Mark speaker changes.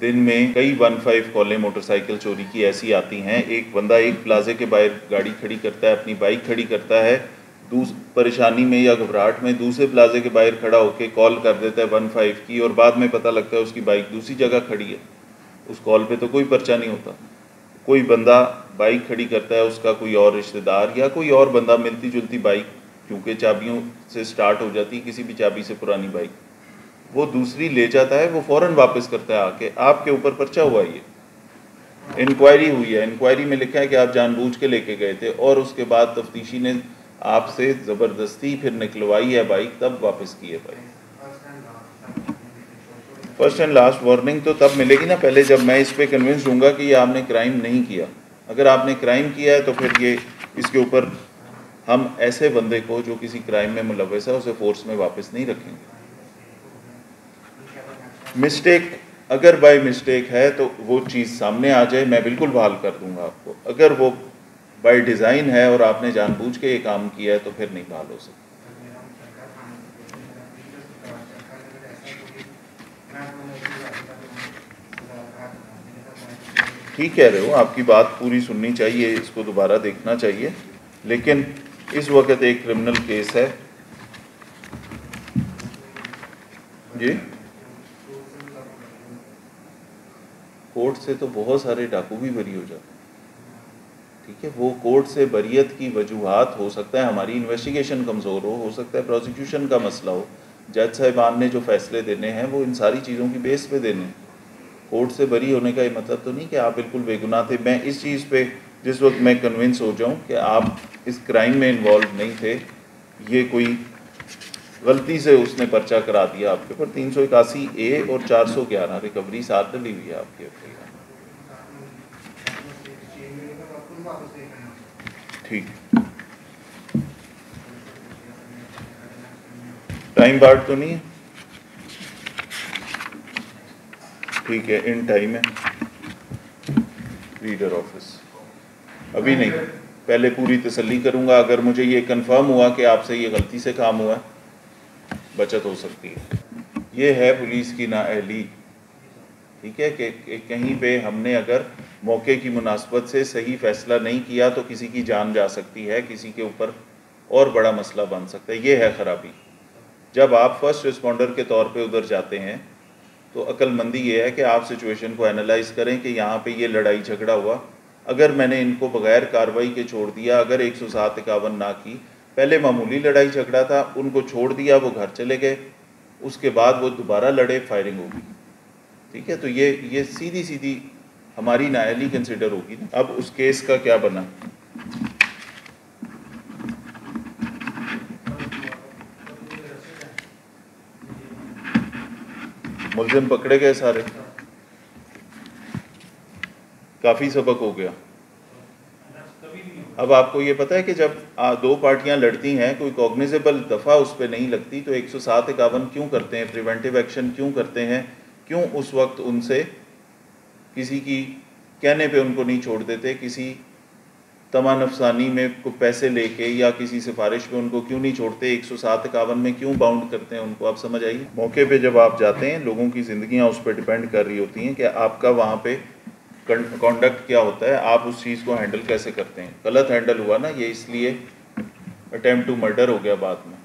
Speaker 1: दिन में कई 15 कॉलें मोटरसाइकिल चोरी की ऐसी आती हैं। एक बंदा एक प्लाजे के बाहर गाड़ी खड़ी करता है, अपनी बाइक खड़ी करता है, परेशानी में या घबराहट में दूसरे प्लाजे के बाहर खड़ा होकर कॉल कर देता है 15 की, और बाद में पता लगता है उसकी बाइक दूसरी जगह खड़ी है। उस कॉल पे तो कोई पर्चा नहीं होता। कोई बंदा बाइक खड़ी करता है, उसका कोई और रिश्तेदार या कोई और बंदा, मिलती जुलती बाइक, क्योंकि चाबियों से स्टार्ट हो जाती है, किसी भी चाबी से पुरानी बाइक, वो दूसरी ले जाता है, वो फ़ौरन वापस करता है आके, आपके ऊपर पर्चा हुआ। ये इंक्वायरी हुई है, इंक्वायरी में लिखा है कि आप जानबूझ के लेके गए थे, और उसके बाद तफ्तीशी ने आपसे ज़बरदस्ती फिर निकलवाई है बाइक, तब वापस की है bike. First and last warning तो तब मिलेगी ना, पहले जब मैं इस पर कन्विंस दूंगा कि ये आपने क्राइम नहीं किया। अगर आपने क्राइम किया है तो फिर ये इसके ऊपर हम ऐसे बंदे को जो किसी क्राइम में मुलव्वस है उसे फोर्स में वापस नहीं रखेंगे। मिस्टेक अगर बाय मिस्टेक है तो वो चीज़ सामने आ जाए, मैं बिल्कुल बहाल कर दूंगा आपको। अगर वो बाय डिज़ाइन है और आपने जानबूझ के ये काम किया है तो फिर नहीं बहाल हो सकता। ठीक कह रहे हो, आपकी बात पूरी सुननी चाहिए, इसको दोबारा देखना चाहिए, लेकिन इस वक्त एक क्रिमिनल केस है जी। कोर्ट से तो बहुत सारे डाकू भी बरी हो जाते हैं, ठीक है। वो कोर्ट से बरियत की वजूहात हो सकता है हमारी इन्वेस्टिगेशन कमज़ोर हो सकता है प्रोसिक्यूशन का मसला हो, जज साहिबान ने जो फैसले देने हैं वो इन सारी चीज़ों की बेस पे देने हैं। कोर्ट से बरी होने का ये मतलब तो नहीं कि आप बिल्कुल बेगुनाह थे। मैं इस चीज़ पे जिस वक्त मैं कन्विंस हो जाऊँ कि आप इस क्राइम में इन्वॉल्व नहीं थे, ये कोई गलती से उसने पर्चा करा दिया आपके ऊपर, 381A और 411 रिकवरी साथ डली हुई है आपके ऊपर। ठीक, टाइम बार्ड तो नहीं है? ठीक है, इन टाइम है रीडर ऑफिस अभी नहीं, पहले पूरी तसल्ली करूंगा। अगर मुझे ये कंफर्म हुआ कि आपसे ये गलती से काम हुआ, बचत हो सकती है। ये है पुलिस की नाअहली, ठीक है, कि कहीं पे हमने अगर मौके की मुनासबत से सही फैसला नहीं किया तो किसी की जान जा सकती है, किसी के ऊपर और बड़ा मसला बन सकता है। ये है ख़राबी। जब आप फर्स्ट रिस्पॉन्डर के तौर पे उधर जाते हैं तो अक्लमंदी ये है कि आप सिचुएशन को एनालाइज करें कि यहाँ पे ये लड़ाई झगड़ा हुआ, अगर मैंने इनको बगैर कार्रवाई के छोड़ दिया, अगर 107-51 ना की, पहले मामूली लड़ाई झगड़ा था, उनको छोड़ दिया, वो घर चले गए, उसके बाद वो दोबारा लड़े, फायरिंग होगी, ठीक है। तो ये सीधी सीधी हमारी नाअहली कंसिडर होगी। अब उस केस का क्या बना? मुलजिम पकड़े गए सारे, काफ़ी सबक हो गया। अब आपको ये पता है कि जब दो पार्टियां लड़ती हैं, कोई कॉग्निजेबल दफ़ा उस पर नहीं लगती, तो 107-51 क्यों करते हैं, प्रिवेंटिव एक्शन क्यों करते हैं, क्यों उस वक्त उनसे किसी की कहने पे उनको नहीं छोड़ देते, किसी तमा नफसानी में को पैसे लेके या किसी सिफारिश पे उनको क्यों नहीं छोड़ते, 107-51 में क्यों बाउंड करते हैं उनको? आप समझ आइए। मौके पे जब आप जाते हैं, लोगों की ज़िंदगियाँ उस पर डिपेंड कर रही होती हैं कि आपका वहाँ पे कॉन्डक्ट क्या होता है, आप उस चीज़ को हैंडल कैसे करते हैं। गलत हैंडल हुआ ना, ये इसलिए अटेम्प्ट टू मर्डर हो गया बाद में।